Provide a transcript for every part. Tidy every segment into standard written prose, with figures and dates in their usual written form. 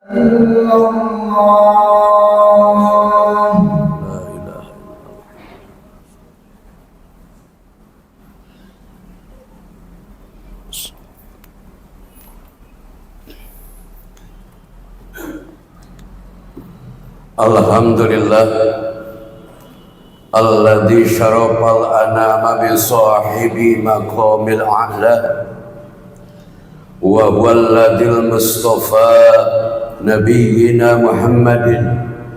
Alhamdulillah alladzi syarafal anama bi sahibi maqamil a'la wa huwalladil mustafa nabiyyina Muhammadin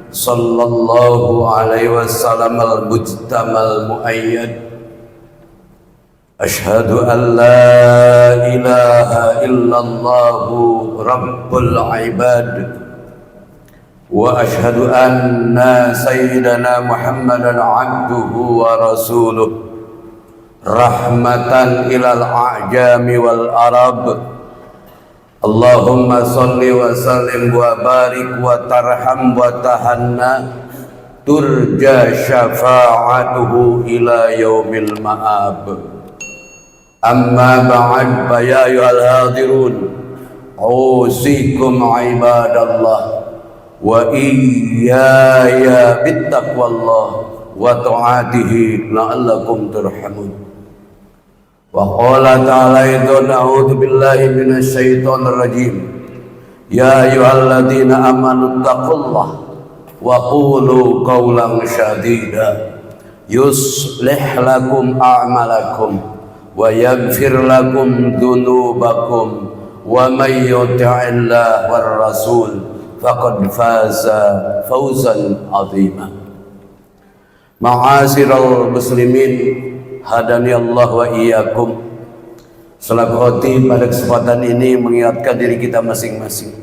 sallallahu alaihi wasallam al-mujtamal muayyad. Ashhadu an la ilaha illallah rabbul ibad wa ashhadu anna sayyidana Muhammadan abduhu wa rasuluh rahmatan ilal a'jami wal arab. Allahumma salli wa sallim wa barik wa tarham wa tahanna turja syafa'atuhu ila yaumil ma'ab. Amma ba'd fa ya ayyuhal hadirun usikum ibadallah wa iyaya bittaqwallah wa ta'atihi la'allakum turhamun. Wa qala ta'ala idun a'udhu billahi minasyaitonir rajim. Ya ayyuhalladzina amanu taqullah wa qulu qawlan sadida yuslih lakum a'malakum wa yaghfir lakum dhunubakum wa may yuti'illah war rasul faqad faza fawzan azima. Ma'asyiral muslimin hadani Allah wa iyyakum. Selaku khotib pada kesempatan ini mengingatkan diri kita masing-masing,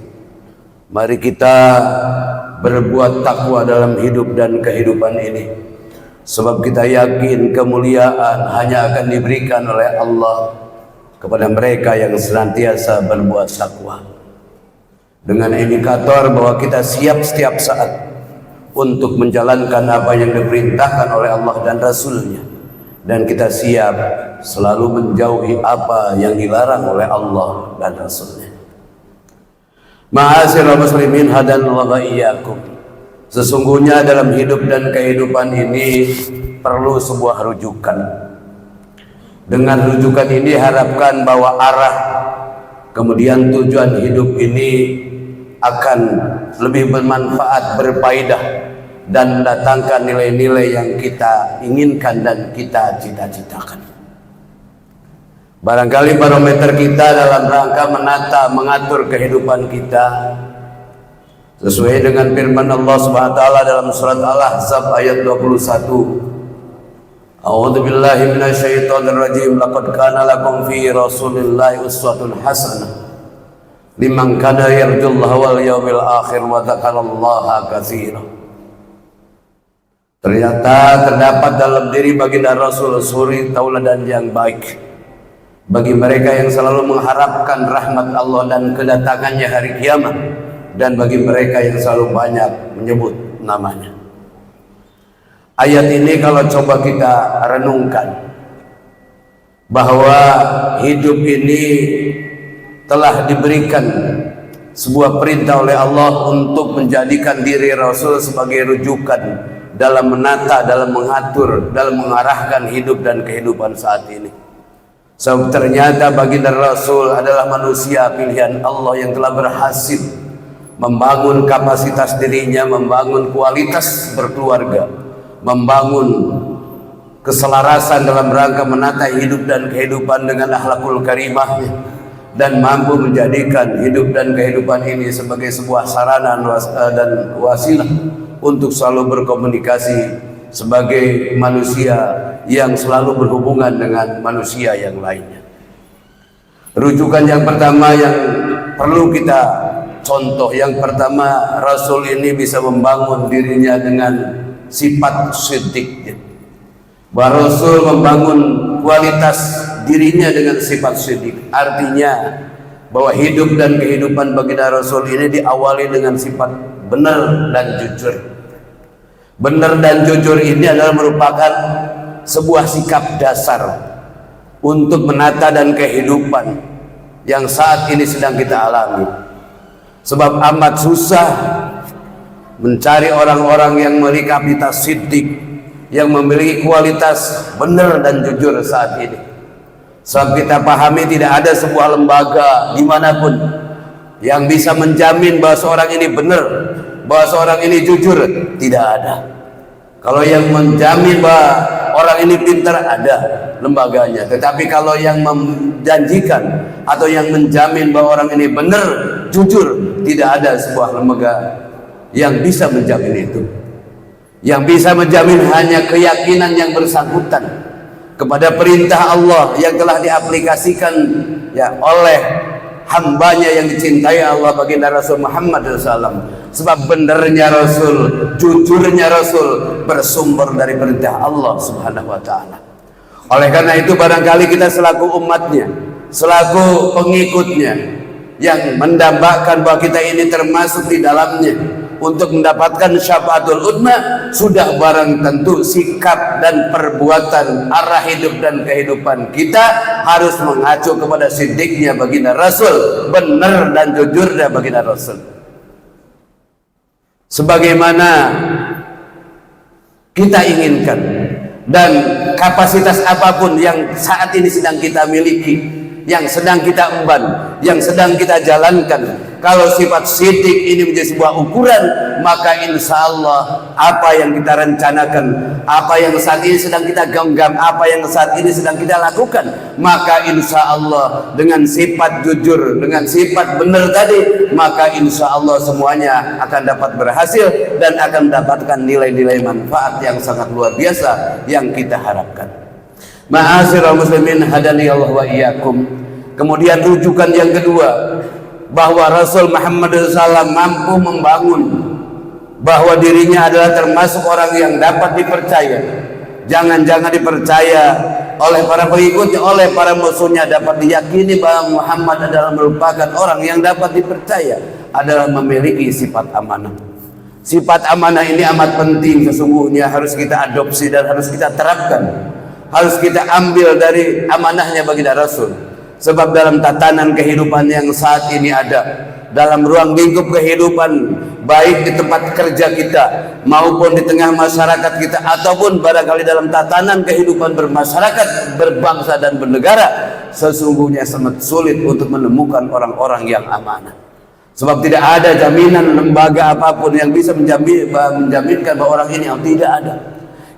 mari kita berbuat takwa dalam hidup dan kehidupan ini, sebab kita yakin kemuliaan hanya akan diberikan oleh Allah kepada mereka yang senantiasa berbuat takwa, dengan indikator bahwa kita siap setiap saat untuk menjalankan apa yang diperintahkan oleh Allah dan Rasul-Nya, dan kita siap selalu menjauhi apa yang dilarang oleh Allah dan Rasul-Nya. Ma'asyiral muslimin hadanallahu wa iyyakum. Sesungguhnya dalam hidup dan kehidupan ini perlu sebuah rujukan. Dengan rujukan ini harapkan bahwa arah kemudian tujuan hidup ini akan lebih bermanfaat, berfaedah, dan mendatangkan nilai-nilai yang kita inginkan dan kita cita-citakan. Barangkali barometer kita dalam rangka menata, mengatur kehidupan kita sesuai dengan firman Allah Subhanahu wa taala dalam surat Al-Ahzab ayat 21. A'udzu billahi minasyaitonir rajim. Laqad kana lakum fi Rasulillahi uswatun hasanah liman kana yarjullaha wal yawmil akhir wa dzakarallaha katsira. Ternyata terdapat dalam diri baginda Rasul suri tauladan yang baik bagi mereka yang selalu mengharapkan rahmat Allah dan kedatangannya hari kiamat, dan bagi mereka yang selalu banyak menyebut namanya. Ayat ini kalau coba kita renungkan, bahwa hidup ini telah diberikan sebuah perintah oleh Allah untuk menjadikan diri Rasul sebagai rujukan dalam menata, dalam mengatur, dalam mengarahkan hidup dan kehidupan saat ini. Sebab ternyata baginda Rasul adalah manusia pilihan Allah yang telah berhasil membangun kapasitas dirinya, membangun kualitas berkeluarga, membangun keselarasan dalam rangka menata hidup dan kehidupan dengan akhlakul karimahnya, dan mampu menjadikan hidup dan kehidupan ini sebagai sebuah sarana dan wasilah untuk selalu berkomunikasi sebagai manusia yang selalu berhubungan dengan manusia yang lainnya. Rujukan yang pertama yang perlu kita contoh, yang pertama, Rasul ini bisa membangun dirinya dengan sifat siddiq. Bahwa Rasul membangun kualitas dirinya dengan sifat siddiq, artinya bahwa hidup dan kehidupan baginda Rasul ini diawali dengan sifat benar dan jujur. Benar dan jujur ini adalah merupakan sebuah sikap dasar untuk menata dan kehidupan yang saat ini sedang kita alami. Sebab amat susah mencari orang-orang yang memiliki kapasitas siddiq, yang memiliki kualitas benar dan jujur saat ini. Sebab kita pahami tidak ada sebuah lembaga dimanapun yang bisa menjamin bahwa seorang ini benar, bahwa seorang ini jujur. Tidak ada. Kalau yang menjamin bahwa orang ini pintar, ada lembaganya. Tetapi kalau yang menjanjikan atau yang menjamin bahwa orang ini benar, jujur, tidak ada sebuah lembaga yang bisa menjamin itu. Yang bisa menjamin hanya keyakinan yang bersangkutan kepada perintah Allah yang telah diaplikasikan ya oleh hambanya yang dicintai Allah, baginda Rasul Muhammad SAW. Sebab benarnya Rasul, jujurnya Rasul bersumber dari perintah Allah Subhanahu wa ta'ala. Oleh karena itu barangkali kita selaku umatnya, selaku pengikutnya, yang mendambakan bahwa kita ini termasuk di dalamnya untuk mendapatkan syafaatul udma, sudah barang tentu sikap dan perbuatan, arah hidup dan kehidupan kita harus mengacu kepada siddiqnya baginda Rasul, benar dan jujurnya baginda Rasul. Sebagaimana kita inginkan, dan kapasitas apapun yang saat ini sedang kita miliki, yang sedang kita emban, yang sedang kita jalankan, kalau sifat siddiq ini menjadi sebuah ukuran, maka insya Allah apa yang kita rencanakan, apa yang saat ini sedang kita genggam, apa yang saat ini sedang kita lakukan, maka insya Allah dengan sifat jujur, dengan sifat benar tadi, maka insya Allah semuanya akan dapat berhasil dan akan mendapatkan nilai-nilai manfaat yang sangat luar biasa yang kita harapkan. Ma'asyiral muslimin hadani Allah wa iyyakum. Kemudian rujukan yang kedua, bahwa Rasul Muhammad SAW mampu membangun bahwa dirinya adalah termasuk orang yang dapat dipercaya. Jangan-jangan dipercaya oleh para pengikutnya, oleh para musuhnya, dapat diyakini bahwa Muhammad adalah merupakan orang yang dapat dipercaya, adalah memiliki sifat amanah. Sifat amanah ini amat penting sesungguhnya, harus kita adopsi dan harus kita terapkan, harus kita ambil dari amanahnya baginda Rasul. Sebab dalam tatanan kehidupan yang saat ini ada, dalam ruang lingkup kehidupan, baik di tempat kerja kita maupun di tengah masyarakat kita, ataupun barangkali dalam tatanan kehidupan bermasyarakat, berbangsa dan bernegara, sesungguhnya sangat sulit untuk menemukan orang-orang yang amanah. Sebab tidak ada jaminan lembaga apapun yang bisa menjaminkan bahwa orang ini tidak ada.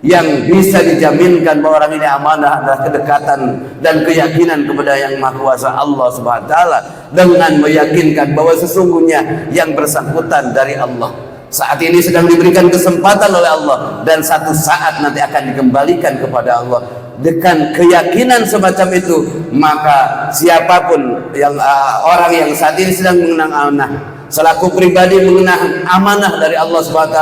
Yang bisa dijaminkan bahwa orang ini amanah adalah kedekatan dan keyakinan kepada yang Maha Kuasa Allah Subhanahu wa taala, dengan meyakinkan bahwa sesungguhnya yang bersangkutan dari Allah saat ini sedang diberikan kesempatan oleh Allah, dan satu saat nanti akan dikembalikan kepada Allah. Dengan keyakinan semacam itu, maka siapapun yang orang yang saat ini sedang mengenang amanah, selaku pribadi mengenang amanah dari Allah SWT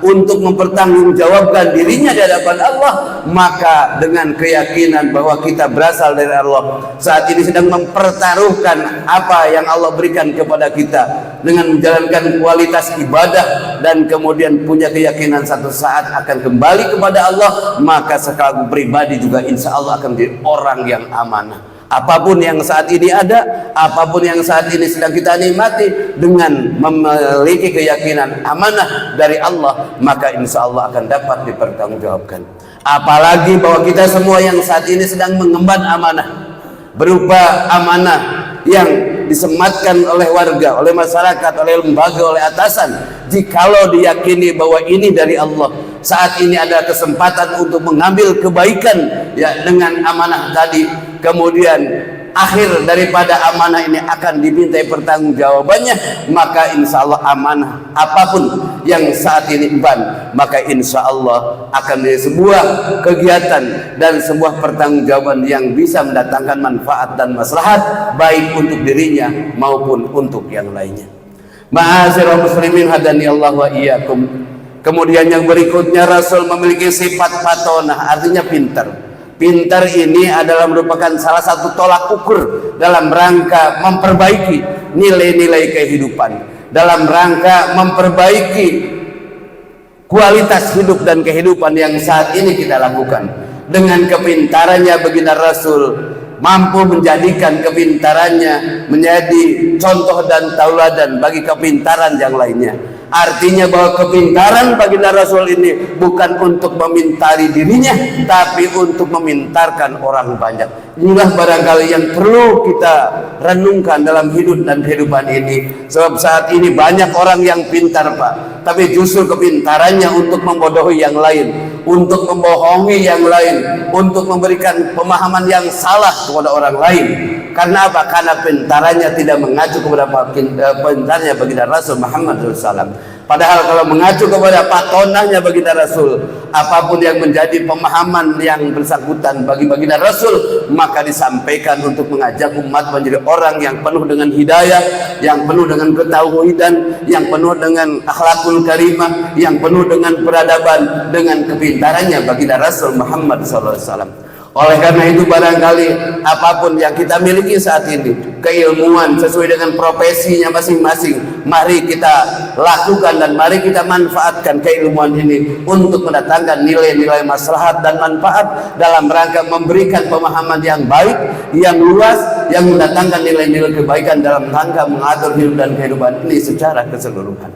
untuk mempertanggungjawabkan dirinya di hadapan Allah, maka dengan keyakinan bahwa kita berasal dari Allah, saat ini sedang mempertaruhkan apa yang Allah berikan kepada kita dengan menjalankan kualitas ibadah, dan kemudian punya keyakinan satu saat akan kembali kepada Allah, maka selaku pribadi juga insya Allah akan menjadi orang yang amanah. Apapun yang saat ini ada, apapun yang saat ini sedang kita nikmati, dengan memiliki keyakinan amanah dari Allah, maka insya Allah akan dapat dipertanggungjawabkan. Apalagi bahwa kita semua yang saat ini sedang mengemban amanah, berupa amanah yang disematkan oleh warga, oleh masyarakat, oleh lembaga, oleh atasan. Jikalau diyakini bahwa ini dari Allah, saat ini ada kesempatan untuk mengambil kebaikan ya dengan amanah tadi, kemudian akhir daripada amanah ini akan dimintai pertanggungjawabannya, maka insya Allah amanah apapun yang saat ini emban, maka insya Allah akan menjadi sebuah kegiatan dan sebuah pertanggungjawaban yang bisa mendatangkan manfaat dan maslahat, baik untuk dirinya maupun untuk yang lainnya. Ma'asyiral muslimin hadani Allah wa iyyakum. Kemudian yang berikutnya, Rasul memiliki sifat fatonah, artinya pintar. Pintar ini adalah merupakan salah satu tolak ukur dalam rangka memperbaiki nilai-nilai kehidupan, dalam rangka memperbaiki kualitas hidup dan kehidupan yang saat ini kita lakukan. Dengan kepintarannya baginda Rasul mampu menjadikan kepintarannya menjadi contoh dan tauladan bagi kepintaran yang lainnya. Artinya bahwa kepintaran baginda Rasul ini bukan untuk memintari dirinya, tapi untuk memintarkan orang banyak. Inilah barangkali yang perlu kita renungkan dalam hidup dan kehidupan ini. Sebab saat ini banyak orang yang pintar, Pak, tapi justru kepintarannya untuk membodohi yang lain, untuk membohongi yang lain, untuk memberikan pemahaman yang salah kepada orang lain. Karena apa? Karena pintarannya tidak mengacu kepada pintarnya baginda Rasul Muhammad SAW. Padahal kalau mengacu kepada patonahnya baginda Rasul, apapun yang menjadi pemahaman yang bersangkutan bagi baginda Rasul, maka disampaikan untuk mengajak umat menjadi orang yang penuh dengan hidayah, yang penuh dengan ketauhidan, yang penuh dengan akhlakul karimah, yang penuh dengan peradaban, dengan kepintarannya baginda Rasul Muhammad SAW. Oleh karena itu barangkali apapun yang kita miliki saat ini, keilmuan sesuai dengan profesinya masing-masing, mari kita lakukan dan mari kita manfaatkan keilmuan ini untuk mendatangkan nilai-nilai maslahat dan manfaat dalam rangka memberikan pemahaman yang baik, yang luas, yang mendatangkan nilai-nilai kebaikan dalam rangka mengatur hidup dan kehidupan ini secara keseluruhan.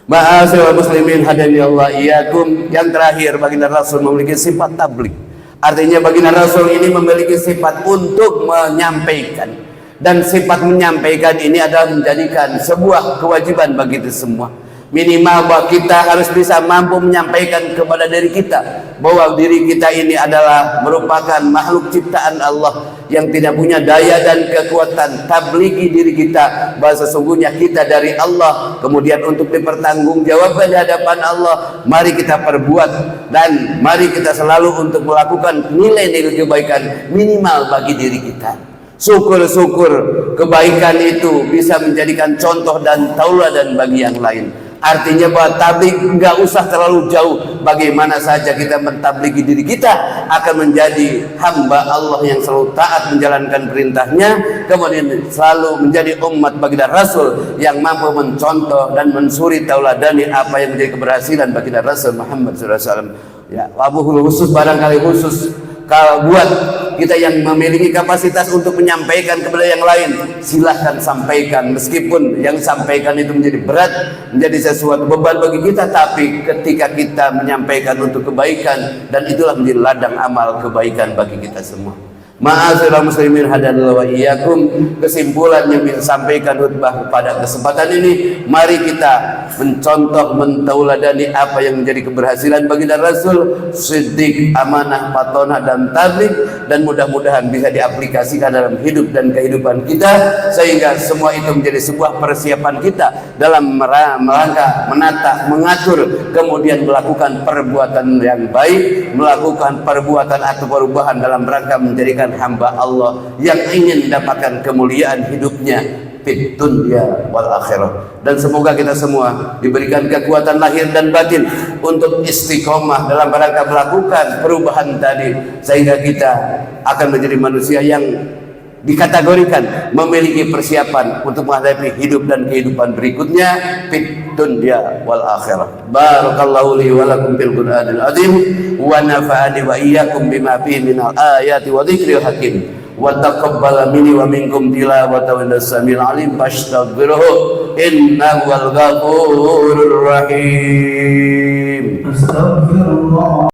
Ma'asyiral muslimin hadani Allah iyyakum. Yang terakhir, baginda Rasul memiliki sifat tabligh. Artinya baginda Rasul ini memiliki sifat untuk menyampaikan, dan sifat menyampaikan ini adalah menjadikan sebuah kewajiban bagi kita semua. Minimal bahwa kita harus bisa mampu menyampaikan kepada diri kita bahwa diri kita ini adalah merupakan makhluk ciptaan Allah yang tidak punya daya dan kekuatan. Tablighi diri kita bahwa sesungguhnya kita dari Allah, kemudian untuk dipertanggungjawabkan di hadapan Allah, mari kita perbuat dan mari kita selalu untuk melakukan nilai-nilai kebaikan minimal bagi diri kita. Syukur-syukur kebaikan itu bisa menjadikan contoh dan tauladan bagi yang lain. Artinya bahwa tabligh enggak usah terlalu jauh. Bagaimana saja kita mentablighi diri kita akan menjadi hamba Allah yang selalu taat menjalankan perintahnya, kemudian selalu menjadi umat baginda Rasul yang mampu mencontoh dan mensuri tauladani apa yang menjadi keberhasilan baginda Rasul Muhammad SAW. Ya, wabuhul khusus, barangkali khusus kalau buat kita yang memiliki kapasitas untuk menyampaikan kepada yang lain, silahkan sampaikan. Meskipun yang sampaikan itu menjadi berat, menjadi sesuatu beban bagi kita, tapi ketika kita menyampaikan untuk kebaikan, dan itulah menjadi ladang amal kebaikan bagi kita semua. Ma'asyiral muslimin hadanallahu wa iyyakum. Kesimpulan yang disampaikan khutbah pada kesempatan ini, mari kita mencontoh, mentauladani apa yang menjadi keberhasilan baginda Rasul, siddiq, amanah, patonah, dan tabligh, dan mudah-mudahan bisa diaplikasikan dalam hidup dan kehidupan kita, sehingga semua itu menjadi sebuah persiapan kita dalam merangka menata, mengatur, kemudian melakukan perbuatan yang baik, melakukan perbuatan atau perubahan dalam rangka menjadikan hamba Allah yang ingin mendapatkan kemuliaan hidupnya fid dunya wal akhirah. Dan semoga kita semua diberikan kekuatan lahir dan batin untuk istiqomah dalam rangka melakukan perubahan tadi, sehingga kita akan menjadi manusia yang dikategorikan memiliki persiapan untuk menghadapi hidup dan kehidupan berikutnya fid dunya wal akhirah. Barakallahu li wa lakum bil Qur'anil azim wa nafa'ani wa iyyakum bima fihi minal ayati wa dzikril hakim wa taqabbala minni wa minkum tilawatan as-sami'il alim fastaghfiruhu innahu wal ghafurur rahim. Astaghfirullah.